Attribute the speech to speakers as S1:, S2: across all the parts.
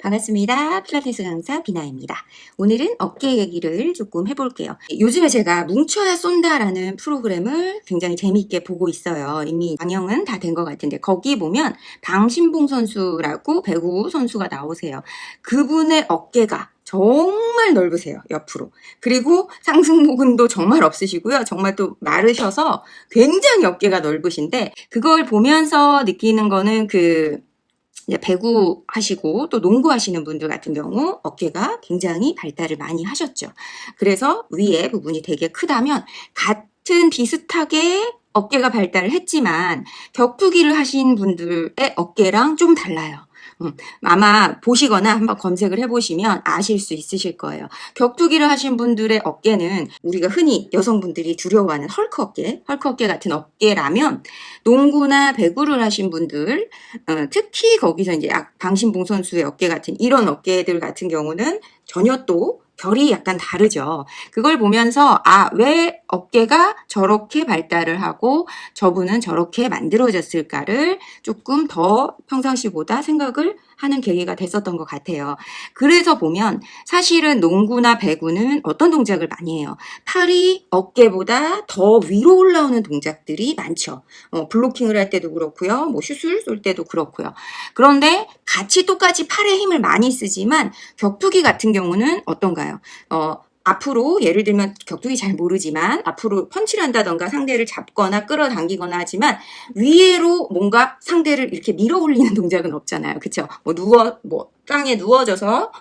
S1: 반갑습니다. 필라테스 강사 비나입니다. 오늘은 어깨 얘기를 조금 해볼게요. 요즘에 제가 뭉쳐야 쏜다라는 프로그램을 굉장히 재미있게 보고 있어요. 이미 방영은 다 된 것 같은데 거기 보면 방신봉 선수라고 배구 선수가 나오세요. 그분의 어깨가 정말 넓으세요. 옆으로. 그리고 상승모근도 정말 없으시고요. 정말 또 마르셔서 굉장히 어깨가 넓으신데 그걸 보면서 느끼는 거는 이제 배구 하시고 또 농구 하시는 분들 같은 경우 어깨가 굉장히 발달을 많이 하셨죠. 그래서 위에 부분이 되게 크다면 같은 비슷하게 어깨가 발달을 했지만 격투기를 하신 분들의 어깨랑 좀 달라요. 아마 보시거나 한번 검색을 해보시면 아실 수 있으실 거예요. 격투기를 하신 분들의 어깨는 우리가 흔히 여성분들이 두려워하는 헐크 어깨 같은 어깨라면 농구나 배구를 하신 분들, 특히 거기서 이제 방신봉 선수의 어깨 같은 이런 어깨들 같은 경우는 전혀 또 결이 약간 다르죠. 그걸 보면서 왜 어깨가 저렇게 발달을 하고 저분은 저렇게 만들어졌을까를 조금 더 평상시보다 생각을 하는 계기가 됐었던 것 같아요. 그래서 보면 사실은 농구나 배구는 어떤 동작을 많이 해요? 팔이 어깨보다 더 위로 올라오는 동작들이 많죠. 블로킹을 할 때도 그렇고요. 슛을 쏠 때도 그렇고요. 그런데 같이 똑같이 팔에 힘을 많이 쓰지만 격투기 같은 경우는 어떤가요? 앞으로 예를 들면 격투기 잘 모르지만 앞으로 펀치를 한다던가 상대를 잡거나 끌어당기거나 하지만 위로 뭔가 상대를 이렇게 밀어 올리는 동작은 없잖아요. 그쵸? 땅에 누워져서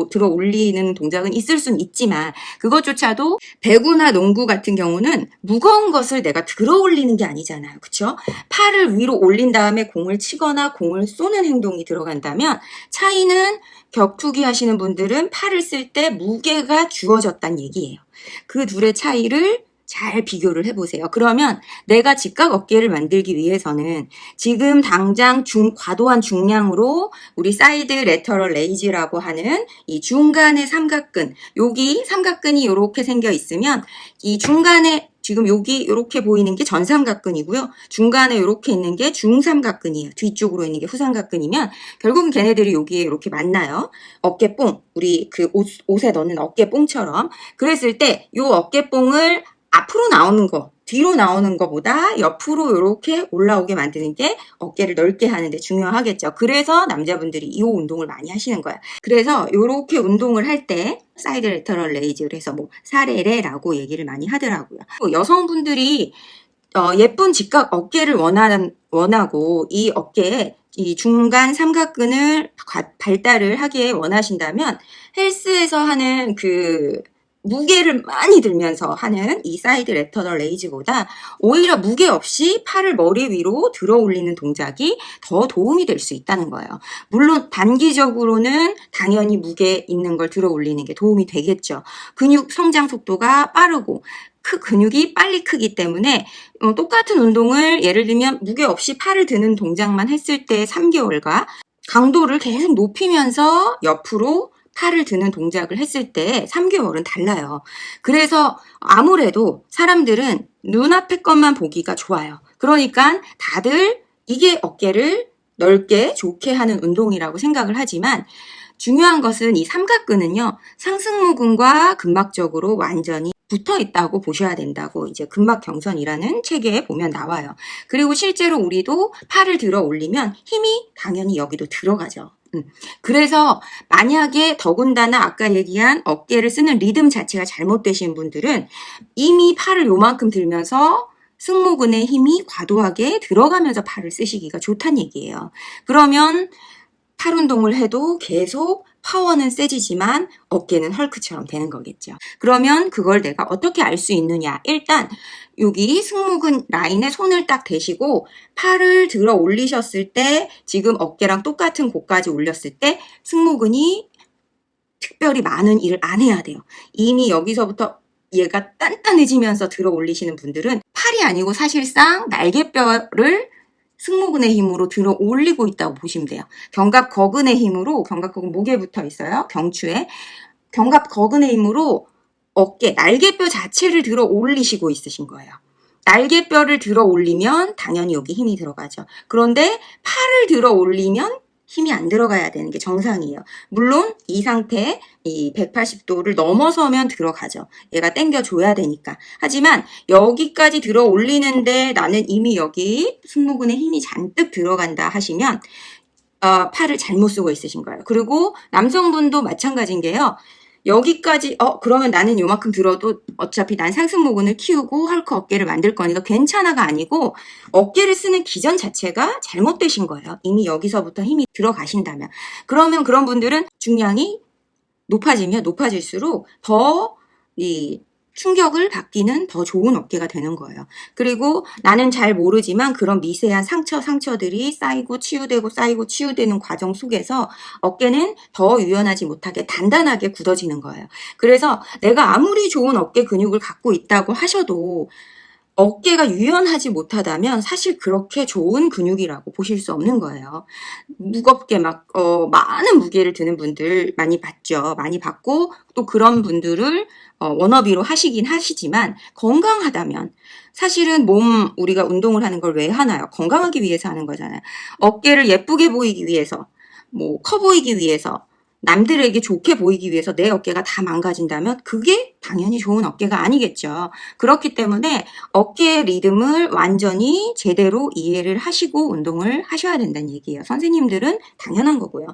S1: 들어 올리는 동작은 있을 수는 있지만 그것조차도 배구나 농구 같은 경우는 무거운 것을 내가 들어 올리는 게 아니잖아요. 그쵸? 팔을 위로 올린 다음에 공을 치거나 공을 쏘는 행동이 들어간다면 차이는 격투기 하시는 분들은 팔을 쓸 때 무게가 주어졌다는 얘기예요. 그 둘의 차이를 잘 비교를 해보세요. 그러면 내가 직각 어깨를 만들기 위해서는 지금 당장 과도한 중량으로 우리 사이드 레터럴 레이즈라고 하는 이 중간의 삼각근, 여기 삼각근이 이렇게 생겨 있으면 이 중간에 지금 여기 이렇게 보이는 게 전삼각근이고요. 중간에 이렇게 있는 게 중삼각근이에요. 뒤쪽으로 있는 게 후삼각근이면 결국은 걔네들이 여기에 이렇게 만나요. 어깨뽕, 우리 옷에 넣는 어깨뽕처럼. 그랬을 때 이 어깨뽕을 앞으로 나오는 거, 뒤로 나오는 것보다 옆으로 이렇게 올라오게 만드는 게 어깨를 넓게 하는데 중요하겠죠. 그래서 남자분들이 이 운동을 많이 하시는 거예요. 그래서 이렇게 운동을 할 때 사이드 레터럴 레이즈, 그래서 사레레라고 얘기를 많이 하더라고요. 여성분들이 예쁜 직각 어깨를 원하고 이 어깨에 이 중간 삼각근을 발달을 하게 원하신다면 헬스에서 하는 무게를 많이 들면서 하는 이 사이드 레터럴 레이즈보다 오히려 무게 없이 팔을 머리 위로 들어 올리는 동작이 더 도움이 될 수 있다는 거예요. 물론 단기적으로는 당연히 무게 있는 걸 들어 올리는 게 도움이 되겠죠. 근육 성장 속도가 빠르고 근육이 빨리 크기 때문에 똑같은 운동을 예를 들면 무게 없이 팔을 드는 동작만 했을 때 3개월과 강도를 계속 높이면서 옆으로 팔을 드는 동작을 했을 때 3개월은 달라요. 그래서 아무래도 사람들은 눈앞의 것만 보기가 좋아요. 그러니까 다들 이게 어깨를 넓게 좋게 하는 운동이라고 생각을 하지만 중요한 것은 이 삼각근은요, 상승모근과 근막적으로 완전히 붙어 있다고 보셔야 된다고 이제 근막경선이라는 책에 보면 나와요. 그리고 실제로 우리도 팔을 들어 올리면 힘이 당연히 여기도 들어가죠. 그래서 만약에 더군다나 아까 얘기한 어깨를 쓰는 리듬 자체가 잘못되신 분들은 이미 팔을 요만큼 들면서 승모근의 힘이 과도하게 들어가면서 팔을 쓰시기가 좋다는 얘기예요. 그러면 팔 운동을 해도 계속 파워는 세지지만 어깨는 헐크처럼 되는 거겠죠. 그러면 그걸 내가 어떻게 알 수 있느냐? 일단 여기 승모근 라인에 손을 딱 대시고 팔을 들어 올리셨을 때 지금 어깨랑 똑같은 곳까지 올렸을 때 승모근이 특별히 많은 일을 안 해야 돼요. 이미 여기서부터 얘가 단단해지면서 들어 올리시는 분들은 팔이 아니고 사실상 날개뼈를 승모근의 힘으로 들어 올리고 있다고 보시면 돼요. 견갑거근의 힘으로, 견갑거근 목에 붙어 있어요. 경추에. 견갑거근의 힘으로 어깨, 날개뼈 자체를 들어 올리시고 있으신 거예요. 날개뼈를 들어 올리면 당연히 여기 힘이 들어가죠. 그런데 팔을 들어 올리면 힘이 안 들어가야 되는 게 정상이에요. 물론 이 상태, 이 180도를 넘어서면 들어가죠. 얘가 당겨줘야 되니까. 하지만 여기까지 들어 올리는데 나는 이미 여기 승모근에 힘이 잔뜩 들어간다 하시면 팔을 잘못 쓰고 있으신 거예요. 그리고 남성분도 마찬가지인 게요. 여기까지 그러면 나는 요만큼 들어도 어차피 난 상승모근을 키우고 헐크 어깨를 만들 거니까 괜찮아가 아니고 어깨를 쓰는 기전 자체가 잘못되신 거예요. 이미 여기서부터 힘이 들어가신다면. 그러면 그런 분들은 중량이 높아지면 높아질수록 더 이 충격을 받기는 더 좋은 어깨가 되는 거예요. 그리고 나는 잘 모르지만 그런 미세한 상처들이 쌓이고 치유되는 과정 속에서 어깨는 더 유연하지 못하게 단단하게 굳어지는 거예요. 그래서 내가 아무리 좋은 어깨 근육을 갖고 있다고 하셔도 어깨가 유연하지 못하다면 사실 그렇게 좋은 근육이라고 보실 수 없는 거예요. 무겁게 많은 무게를 드는 분들 많이 봤죠. 많이 봤고 또 그런 분들을 워너비로 하시긴 하시지만 건강하다면 사실은 우리가 운동을 하는 걸 왜 하나요? 건강하기 위해서 하는 거잖아요. 어깨를 예쁘게 보이기 위해서, 커 보이기 위해서, 남들에게 좋게 보이기 위해서 내 어깨가 다 망가진다면 그게 당연히 좋은 어깨가 아니겠죠. 그렇기 때문에 어깨의 리듬을 완전히 제대로 이해를 하시고 운동을 하셔야 된다는 얘기예요. 선생님들은 당연한 거고요.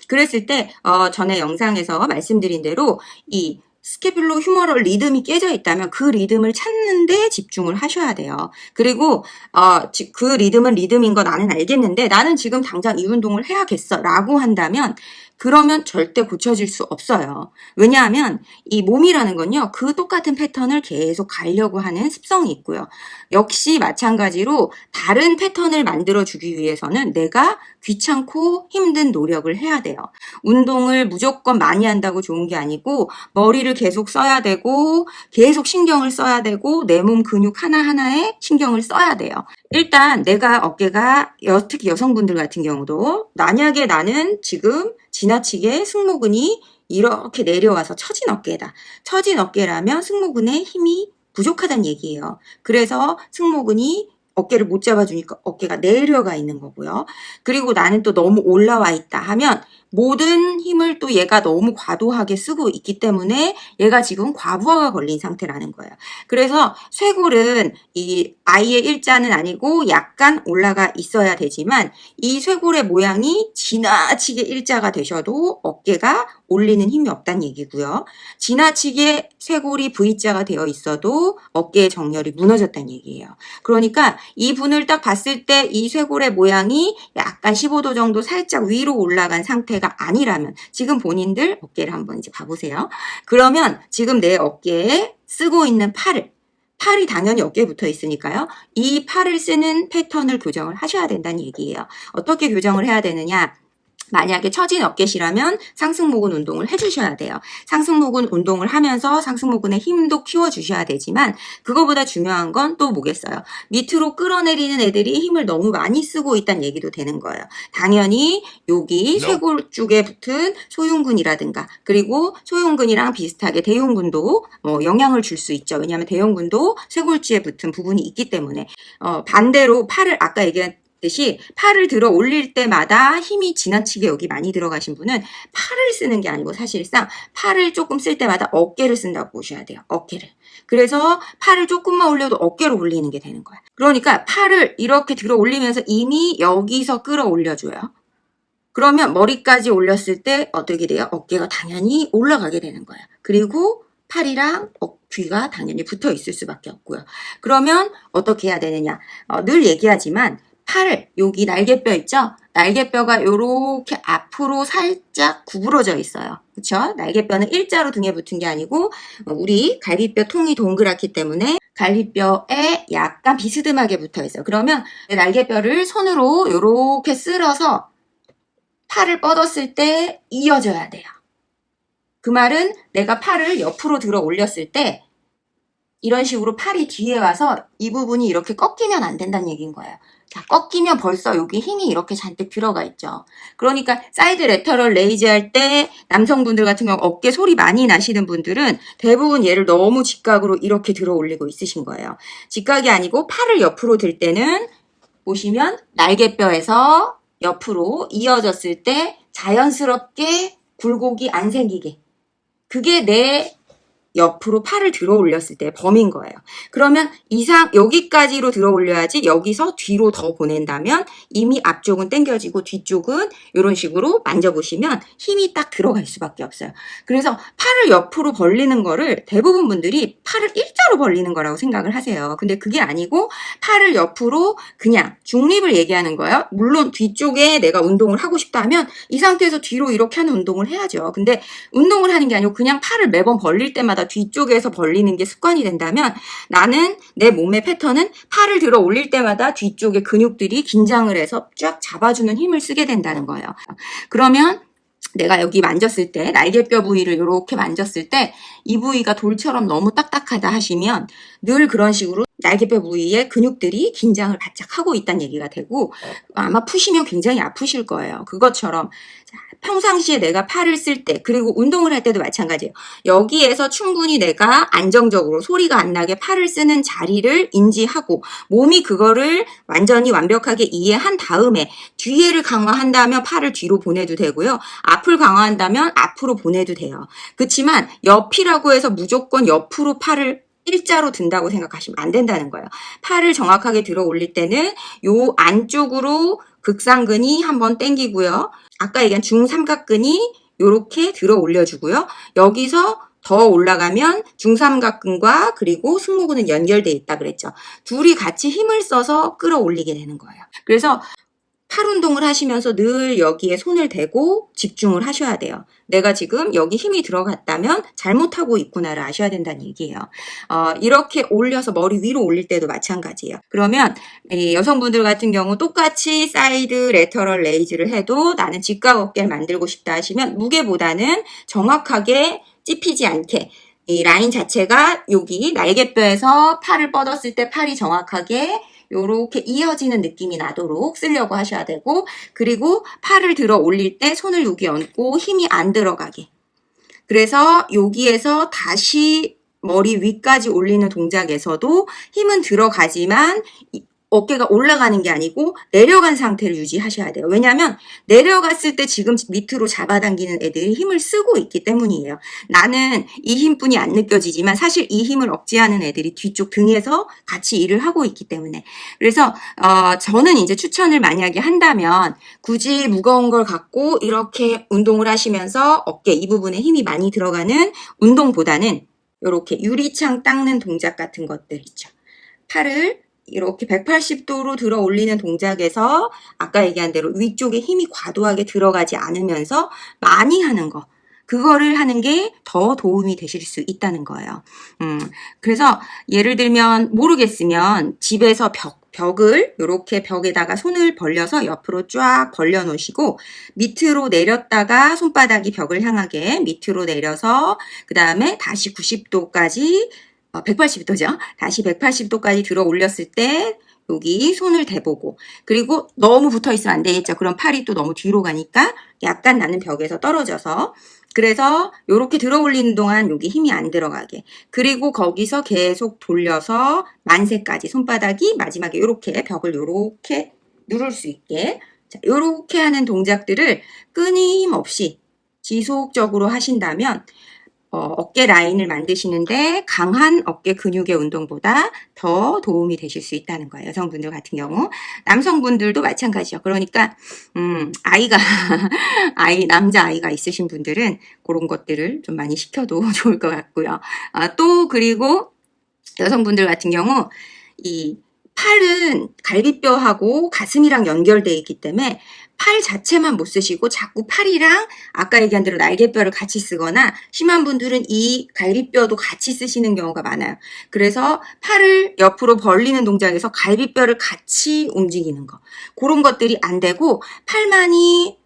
S1: 그랬을 때 전에 영상에서 말씀드린 대로 이 스캐뷸로 휴머럴 리듬이 깨져 있다면 그 리듬을 찾는 데 집중을 하셔야 돼요. 그리고 그 리듬은 리듬인 거 나는 알겠는데 나는 지금 당장 이 운동을 해야겠어 라고 한다면 그러면 절대 고쳐질 수 없어요. 왜냐하면 이 몸이라는 건요. 그 똑같은 패턴을 계속 가려고 하는 습성이 있고요. 역시 마찬가지로 다른 패턴을 만들어주기 위해서는 내가 귀찮고 힘든 노력을 해야 돼요. 운동을 무조건 많이 한다고 좋은 게 아니고 머리를 계속 써야 되고 계속 신경을 써야 되고 내 몸 근육 하나하나에 신경을 써야 돼요. 일단 내가 어깨가 특히 여성분들 같은 경우도 만약에 나는 지금 지나치게 승모근이 이렇게 내려와서 처진 어깨다. 처진 어깨라면 승모근에 힘이 부족하다는 얘기예요. 그래서 승모근이 어깨를 못 잡아주니까 어깨가 내려가 있는 거고요. 그리고 나는 또 너무 올라와 있다 하면 모든 힘을 또 얘가 너무 과도하게 쓰고 있기 때문에 얘가 지금 과부하가 걸린 상태라는 거예요. 그래서 쇄골은 이 아이의 일자는 아니고 약간 올라가 있어야 되지만 이 쇄골의 모양이 지나치게 일자가 되셔도 어깨가 올리는 힘이 없다는 얘기고요. 지나치게 쇄골이 V자가 되어 있어도 어깨의 정렬이 무너졌다는 얘기예요. 그러니까 이 분을 딱 봤을 때 이 쇄골의 모양이 약간 15도 정도 살짝 위로 올라간 상태가 아니라면 지금 본인들 어깨를 한번 이제 봐보세요. 그러면 지금 내 어깨에 쓰고 있는 팔이 당연히 어깨에 붙어 있으니까요. 이 팔을 쓰는 패턴을 교정을 하셔야 된다는 얘기예요. 어떻게 교정을 해야 되느냐? 만약에 처진 어깨시라면 상승모근 운동을 해주셔야 돼요. 상승모근 운동을 하면서 상승모근의 힘도 키워주셔야 되지만 그거보다 중요한 건 또 뭐겠어요? 밑으로 끌어내리는 애들이 힘을 너무 많이 쓰고 있다는 얘기도 되는 거예요. 당연히 여기 쇄골 쪽에 붙은 소흉근이라든가 그리고 소흉근이랑 비슷하게 대흉근도 영향을 줄 수 있죠. 왜냐하면 대흉근도 쇄골주에 붙은 부분이 있기 때문에 반대로 팔을 아까 얘기했듯이 팔을 들어 올릴 때마다 힘이 지나치게 여기 많이 들어가신 분은 팔을 쓰는 게 아니고 사실상 팔을 조금 쓸 때마다 어깨를 쓴다고 보셔야 돼요. 어깨를. 그래서 팔을 조금만 올려도 어깨로 올리는 게 되는 거야. 그러니까 팔을 이렇게 들어 올리면서 이미 여기서 끌어 올려줘요. 그러면 머리까지 올렸을 때 어떻게 돼요? 어깨가 당연히 올라가게 되는 거예요. 그리고 팔이랑 귀가 당연히 붙어 있을 수밖에 없고요. 그러면 어떻게 해야 되느냐? 늘 얘기하지만 여기 날개뼈 있죠? 날개뼈가 이렇게 앞으로 살짝 구부러져 있어요. 그쵸? 날개뼈는 일자로 등에 붙은 게 아니고 우리 갈비뼈 통이 동그랗기 때문에 갈비뼈에 약간 비스듬하게 붙어 있어요. 그러면 날개뼈를 손으로 이렇게 쓸어서 팔을 뻗었을 때 이어져야 돼요. 그 말은 내가 팔을 옆으로 들어 올렸을 때 이런 식으로 팔이 뒤에 와서 이 부분이 이렇게 꺾이면 안 된다는 얘기인 거예요. 자, 꺾이면 벌써 여기 힘이 이렇게 잔뜩 들어가 있죠. 그러니까 사이드 레터럴 레이즈 할 때 남성분들 같은 경우 어깨 소리 많이 나시는 분들은 대부분 얘를 너무 직각으로 이렇게 들어 올리고 있으신 거예요. 직각이 아니고 팔을 옆으로 들 때는 보시면 날개뼈에서 옆으로 이어졌을 때 자연스럽게 굴곡이 안 생기게. 그게 내 옆으로 팔을 들어 올렸을 때 범인 거예요. 그러면 여기까지로 들어 올려야지 여기서 뒤로 더 보낸다면 이미 앞쪽은 당겨지고 뒤쪽은 이런 식으로 만져보시면 힘이 딱 들어갈 수밖에 없어요. 그래서 팔을 옆으로 벌리는 거를 대부분 분들이 팔을 일자로 벌리는 거라고 생각을 하세요. 근데 그게 아니고 팔을 옆으로 그냥 중립을 얘기하는 거예요. 물론 뒤쪽에 내가 운동을 하고 싶다 하면 이 상태에서 뒤로 이렇게 하는 운동을 해야죠. 근데 운동을 하는 게 아니고 그냥 팔을 매번 벌릴 때마다 뒤쪽에서 벌리는 게 습관이 된다면 나는 내 몸의 패턴은 팔을 들어 올릴 때마다 뒤쪽의 근육들이 긴장을 해서 쫙 잡아주는 힘을 쓰게 된다는 거예요. 그러면 내가 여기 만졌을 때 날개뼈 부위를 이렇게 만졌을 때 이 부위가 돌처럼 너무 딱딱하다 하시면 늘 그런 식으로 날개뼈 부위에 근육들이 긴장을 바짝 하고 있다는 얘기가 되고 아마 푸시면 굉장히 아프실 거예요. 그것처럼 평상시에 내가 팔을 쓸 때 그리고 운동을 할 때도 마찬가지예요. 여기에서 충분히 내가 안정적으로 소리가 안 나게 팔을 쓰는 자리를 인지하고 몸이 그거를 완전히 완벽하게 이해한 다음에 뒤에를 강화한다면 팔을 뒤로 보내도 되고요. 앞을 강화한다면 앞으로 보내도 돼요. 그렇지만 옆이라고 해서 무조건 옆으로 팔을 일자로 든다고 생각하시면 안 된다는 거예요. 팔을 정확하게 들어 올릴 때는 요 안쪽으로 극상근이 한번 당기고요. 아까 얘기한 중삼각근이 이렇게 들어 올려주고요. 여기서 더 올라가면 중삼각근과 그리고 승모근은 연결돼 있다 그랬죠. 둘이 같이 힘을 써서 끌어올리게 되는 거예요. 그래서 팔 운동을 하시면서 늘 여기에 손을 대고 집중을 하셔야 돼요. 내가 지금 여기 힘이 들어갔다면 잘못하고 있구나를 아셔야 된다는 얘기예요. 이렇게 올려서 머리 위로 올릴 때도 마찬가지예요. 그러면 여성분들 같은 경우 똑같이 사이드 레터럴 레이즈를 해도 나는 직각 어깨를 만들고 싶다 하시면 무게보다는 정확하게 찝히지 않게 이 라인 자체가 여기 날개뼈에서 팔을 뻗었을 때 팔이 정확하게 요렇게 이어지는 느낌이 나도록 쓰려고 하셔야 되고 그리고 팔을 들어 올릴 때 손을 여기 얹고 힘이 안 들어가게. 그래서 여기에서 다시 머리 위까지 올리는 동작에서도 힘은 들어가지만 어깨가 올라가는 게 아니고 내려간 상태를 유지하셔야 돼요. 왜냐하면 내려갔을 때 지금 밑으로 잡아당기는 애들이 힘을 쓰고 있기 때문이에요. 나는 이 힘뿐이 안 느껴지지만 사실 이 힘을 억제하는 애들이 뒤쪽 등에서 같이 일을 하고 있기 때문에 그래서 저는 이제 추천을 만약에 한다면 굳이 무거운 걸 갖고 이렇게 운동을 하시면서 어깨 이 부분에 힘이 많이 들어가는 운동보다는 이렇게 유리창 닦는 동작 같은 것들 있죠. 팔을 이렇게 180도로 들어 올리는 동작에서 아까 얘기한 대로 위쪽에 힘이 과도하게 들어가지 않으면서 많이 하는 거 그거를 하는 게 더 도움이 되실 수 있다는 거예요. 그래서 예를 들면 모르겠으면 집에서 벽을 이렇게 벽에다가 손을 벌려서 옆으로 쫙 벌려 놓으시고 밑으로 내렸다가 손바닥이 벽을 향하게 밑으로 내려서 그 다음에 다시 90도까지 180도죠. 다시 180도까지 들어 올렸을 때 여기 손을 대보고 그리고 너무 붙어 있으면 안 되겠죠. 그럼 팔이 또 너무 뒤로 가니까 약간 나는 벽에서 떨어져서 그래서 이렇게 들어 올리는 동안 여기 힘이 안 들어가게 그리고 거기서 계속 돌려서 만세까지 손바닥이 마지막에 이렇게 벽을 이렇게 누를 수 있게 이렇게 하는 동작들을 끊임없이 지속적으로 하신다면 어깨 라인을 만드시는데 강한 어깨 근육의 운동보다 더 도움이 되실 수 있다는 거예요. 여성분들 같은 경우. 남성분들도 마찬가지요. 그러니까 남자 아이가 있으신 분들은 그런 것들을 좀 많이 시켜도 좋을 것 같고요. 또 그리고 여성분들 같은 경우 이 팔은 갈비뼈하고 가슴이랑 연결되어 있기 때문에 팔 자체만 못 쓰시고 자꾸 팔이랑 아까 얘기한 대로 날개뼈를 같이 쓰거나 심한 분들은 이 갈비뼈도 같이 쓰시는 경우가 많아요. 그래서 팔을 옆으로 벌리는 동작에서 갈비뼈를 같이 움직이는 거. 그런 것들이 안 되고 팔만이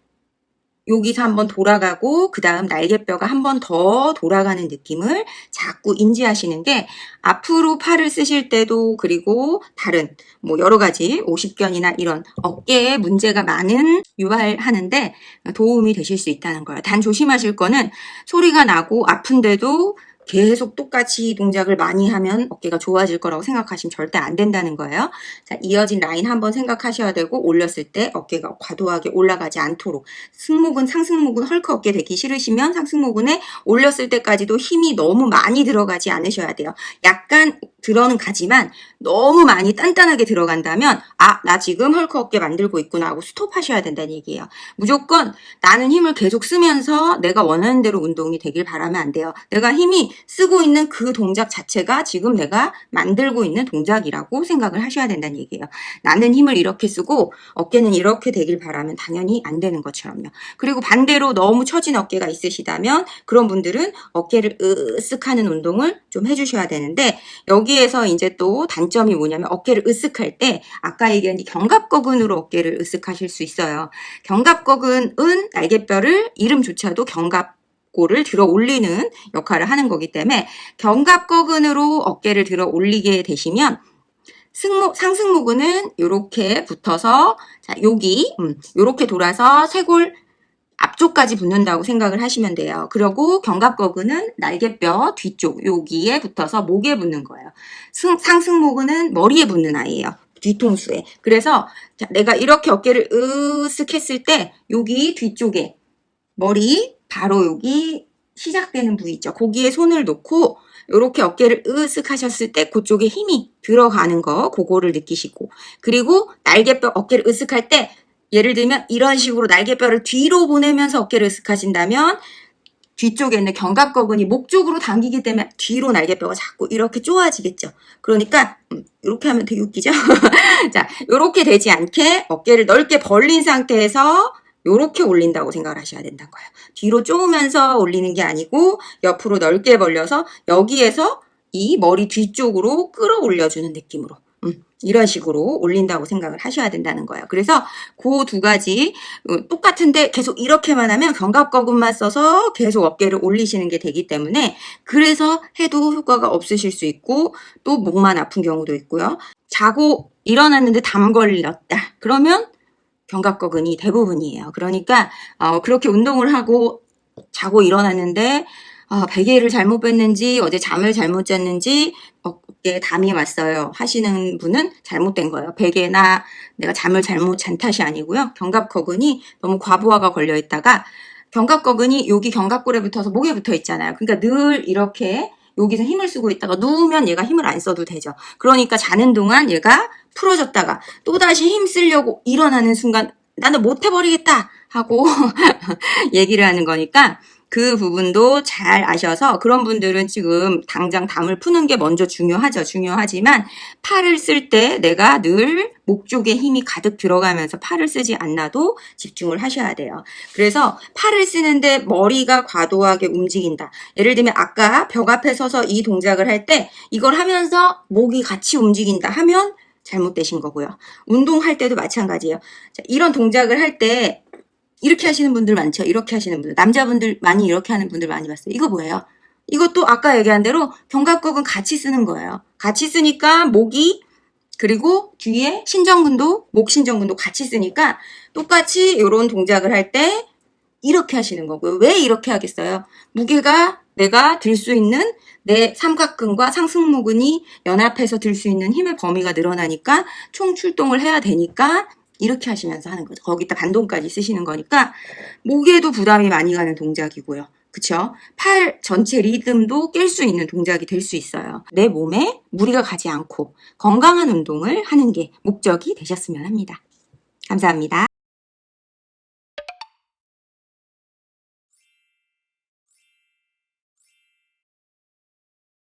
S1: 여기서 한번 돌아가고 그 다음 날개뼈가 한 번 더 돌아가는 느낌을 자꾸 인지하시는 게 앞으로 팔을 쓰실 때도 그리고 다른 뭐 여러 가지 오십견이나 이런 어깨에 문제가 많은 유발하는데 도움이 되실 수 있다는 거예요. 단 조심하실 거는 소리가 나고 아픈데도 계속 똑같이 이 동작을 많이 하면 어깨가 좋아질 거라고 생각하시면 절대 안 된다는 거예요. 자, 이어진 라인 한번 생각하셔야 되고 올렸을 때 어깨가 과도하게 올라가지 않도록 승모근, 상승모근 헐크 어깨 되기 싫으시면 상승모근에 올렸을 때까지도 힘이 너무 많이 들어가지 않으셔야 돼요. 약간 들어는 가지만 너무 많이 단단하게 들어간다면 나 지금 헐크 어깨 만들고 있구나 하고 스톱하셔야 된다는 얘기예요. 무조건 나는 힘을 계속 쓰면서 내가 원하는 대로 운동이 되길 바라면 안 돼요. 내가 힘이 쓰고 있는 그 동작 자체가 지금 내가 만들고 있는 동작이라고 생각을 하셔야 된다는 얘기예요. 나는 힘을 이렇게 쓰고 어깨는 이렇게 되길 바라면 당연히 안 되는 것처럼요. 그리고 반대로 너무 처진 어깨가 있으시다면 그런 분들은 어깨를 으쓱하는 운동을 좀 해주셔야 되는데 여기에서 이제 또 단점이 뭐냐면 어깨를 으쓱할 때 아까 얘기한 견갑거근으로 어깨를 으쓱하실 수 있어요. 견갑거근은 날개뼈를 이름조차도 견갑골을 들어 올리는 역할을 하는 거기 때문에 견갑거근으로 어깨를 들어 올리게 되시면 상승모근은 이렇게 붙어서 자, 여기 이렇게 돌아서 쇄골 앞쪽까지 붙는다고 생각을 하시면 돼요. 그리고 견갑거근은 날개뼈 뒤쪽 여기에 붙어서 목에 붙는 거예요. 상승모근은 머리에 붙는 아이예요. 뒤통수에. 그래서 자, 내가 이렇게 어깨를 으쓱 했을 때 여기 뒤쪽에 머리 바로 여기 시작되는 부위 있죠. 거기에 손을 놓고 이렇게 어깨를 으쓱 하셨을 때 그쪽에 힘이 들어가는 거 그거를 느끼시고 그리고 날개뼈 어깨를 으쓱할 때 예를 들면 이런 식으로 날개뼈를 뒤로 보내면서 어깨를 으쓱하신다면 뒤쪽에 있는 견갑거근이 목 쪽으로 당기기 때문에 뒤로 날개뼈가 자꾸 이렇게 쪼아지겠죠. 그러니까 이렇게 하면 되게 웃기죠. 자, 이렇게 되지 않게 어깨를 넓게 벌린 상태에서 이렇게 올린다고 생각을 하셔야 된다는 거예요. 뒤로 쪼으면서 올리는 게 아니고 옆으로 넓게 벌려서 여기에서 이 머리 뒤쪽으로 끌어올려주는 느낌으로 이런 식으로 올린다고 생각을 하셔야 된다는 거예요. 그래서 그 두 가지 똑같은데 계속 이렇게만 하면 견갑거근만 써서 계속 어깨를 올리시는 게 되기 때문에 그래서 해도 효과가 없으실 수 있고 또 목만 아픈 경우도 있고요. 자고 일어났는데 담 걸렸다. 그러면 견갑거근이 대부분이에요. 그러니까 그렇게 운동을 하고 자고 일어났는데 베개를 잘못 뺐는지 어제 잠을 잘못 잤는지 어깨에 담이 왔어요 하시는 분은 잘못된 거예요. 베개나 내가 잠을 잘못 잔 탓이 아니고요. 견갑거근이 너무 과부하가 걸려 있다가 견갑거근이 여기 견갑골에 붙어서 목에 붙어 있잖아요. 그러니까 늘 이렇게 여기서 힘을 쓰고 있다가 누우면 얘가 힘을 안 써도 되죠. 그러니까 자는 동안 얘가 풀어졌다가 또다시 힘 쓰려고 일어나는 순간 나는 못 해버리겠다 하고 얘기를 하는 거니까 그 부분도 잘 아셔서 그런 분들은 지금 당장 담을 푸는 게 먼저 중요하죠. 중요하지만 팔을 쓸 때 내가 늘 목 쪽에 힘이 가득 들어가면서 팔을 쓰지 않아도 집중을 하셔야 돼요. 그래서 팔을 쓰는데 머리가 과도하게 움직인다. 예를 들면 아까 벽 앞에 서서 이 동작을 할 때 이걸 하면서 목이 같이 움직인다 하면 잘못되신 거고요. 운동할 때도 마찬가지예요. 자, 이런 동작을 할 때 이렇게 하시는 분들 많죠. 이렇게 하시는 분들. 남자분들 많이 이렇게 하는 분들 많이 봤어요. 이거 뭐예요? 이것도 아까 얘기한 대로 견갑골은 같이 쓰는 거예요. 같이 쓰니까 목이 그리고 뒤에 신전근도 목 신전근도 같이 쓰니까 똑같이 이런 동작을 할 때 이렇게 하시는 거고요. 왜 이렇게 하겠어요? 무게가 내가 들 수 있는 내 삼각근과 상승모근이 연합해서 들 수 있는 힘의 범위가 늘어나니까 총 출동을 해야 되니까 이렇게 하시면서 하는 거죠. 거기다 반동까지 쓰시는 거니까 목에도 부담이 많이 가는 동작이고요. 그쵸? 팔 전체 리듬도 깰 수 있는 동작이 될 수 있어요. 내 몸에 무리가 가지 않고 건강한 운동을 하는 게 목적이 되셨으면 합니다. 감사합니다.